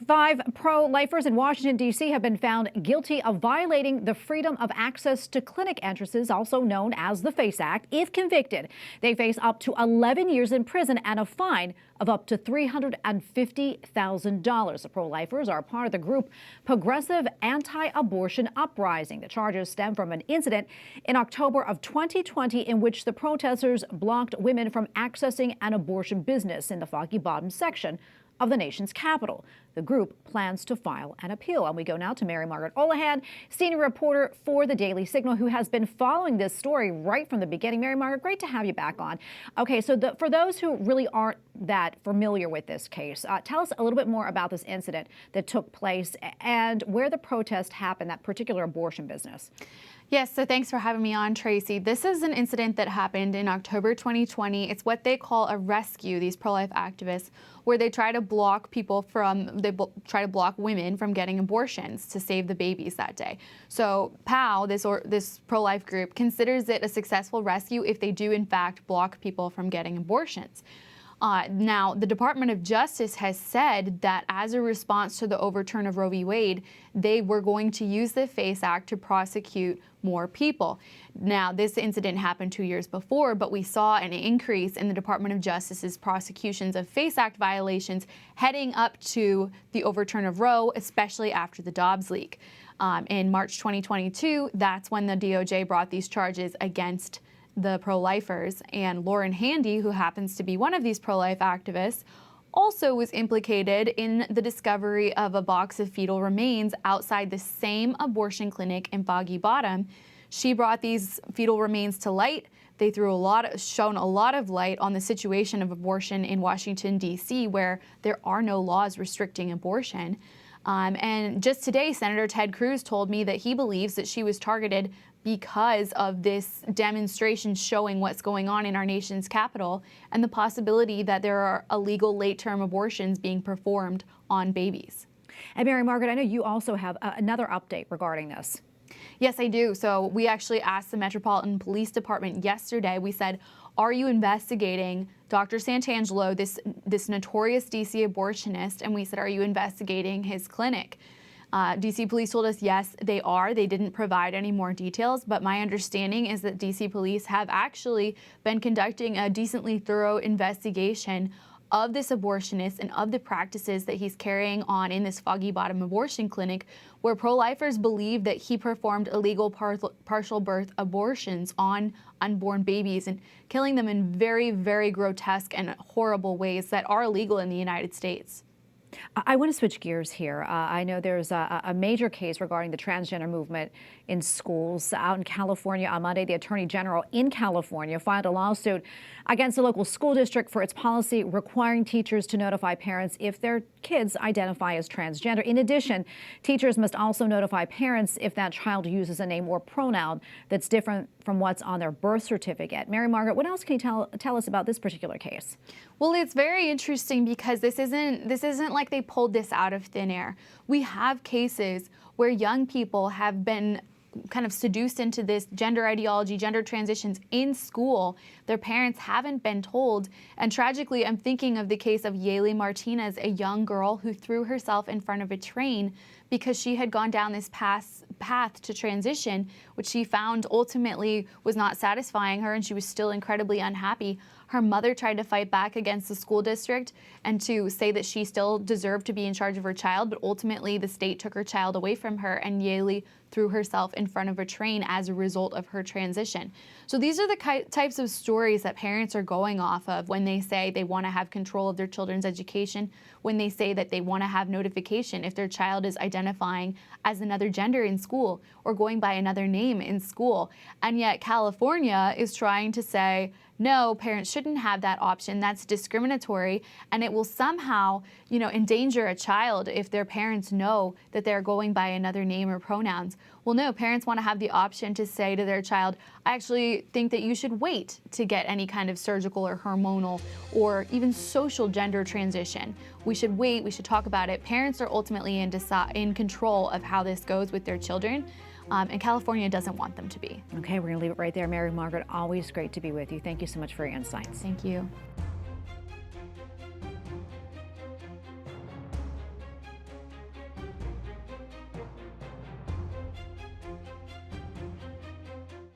5 pro-lifers in Washington, D.C. have been found guilty of violating the Freedom of Access to Clinic Entrances, also known as the FACE Act. If convicted, they face up to 11 years in prison and a fine of up to $350,000. The pro-lifers are part of the group Progressive Anti-Abortion Uprising. The charges stem from an incident in October of 2020 in which the protesters blocked women from accessing an abortion business in the Foggy Bottom section of the nation's capital. The group plans to file an appeal. And we go now to Margaret Olohan, senior reporter for the Daily Signal, who has been following this story right from the beginning. Margaret, great to have you back on. Okay, so for those who really aren't that familiar with this case, tell us a little bit more about this incident that took place and where the protest happened, that particular abortion business. Yes, so thanks for having me on, Tracy. This is an incident that happened in October 2020. It's what they call a rescue, these pro-life activists, where they try to block try to block women from getting abortions to save the babies that day. So POW, this pro-life group, considers it a successful rescue if they do in fact block people from getting abortions. Now, the Department of Justice has said that as a response to the overturn of Roe v. Wade, they were going to use the FACE Act to prosecute more people. Now, this incident happened 2 years before, but we saw an increase in the Department of Justice's prosecutions of FACE Act violations heading up to the overturn of Roe, especially after the Dobbs leak. In March 2022, that's when the DOJ brought these charges against the pro-lifers, and Lauren Handy, who happens to be one of these pro-life activists, also was implicated in the discovery of a box of fetal remains outside the same abortion clinic in Foggy Bottom. She brought these fetal remains to light. They shone a lot of light on the situation of abortion in Washington, D.C., where there are no laws restricting abortion. And just today, Senator Ted Cruz told me that he believes that she was targeted because of this demonstration showing what's going on in our nation's capital and the possibility that there are illegal late-term abortions being performed on babies. And Margaret, I know you also have another update regarding this. Yes, I do. So we actually asked the Metropolitan Police Department yesterday. We said, are you investigating Dr. Santangelo, this notorious DC abortionist? And we said, are you investigating his clinic? DC police told us, yes, they are. They didn't provide any more details, but my understanding is that DC police have actually been conducting a decently thorough investigation of this abortionist and of the practices that he's carrying on in this Foggy Bottom abortion clinic, where pro-lifers believe that he performed illegal partial birth abortions on unborn babies and killing them in very, very grotesque and horrible ways that are illegal in the United States. I want to switch gears here. I know there's a major case regarding the transgender movement in schools out in California. On Monday, the Attorney General in California filed a lawsuit against the local school district for its policy requiring teachers to notify parents if their kids identify as transgender. In addition, teachers must also notify parents if that child uses a name or pronoun that's different from what's on their birth certificate. Margaret, what else can you tell us about this particular case? Well, it's very interesting because this isn't like they pulled this out of thin air. We have cases where young people have been kind of seduced into this gender ideology, gender transitions in school. Their parents haven't been told. And tragically, I'm thinking of the case of Yaley Martinez, a young girl who threw herself in front of a train because she had gone down this path to transition, which she found ultimately was not satisfying her, and she was still incredibly unhappy. Her mother tried to fight back against the school district and to say that she still deserved to be in charge of her child, but ultimately the state took her child away from her, and Yaley threw herself in front of a train as a result of her transition. So these are the types of stories that parents are going off of when they say they want to have control of their children's education, when they say that they want to have notification if their child is identifying as another gender in school or going by another name in school. And yet California is trying to say, no, parents shouldn't have that option. That's discriminatory, and it will somehow, endanger a child if their parents know that they're going by another name or pronouns. Well, no, parents want to have the option to say to their child, I actually think that you should wait to get any kind of surgical or hormonal or even social gender transition. We should wait, we should talk about it. Parents are ultimately in control of how this goes with their children. And California doesn't want them to be. Okay, we're going to leave it right there. Margaret, always great to be with you. Thank you so much for your insights. Thank you.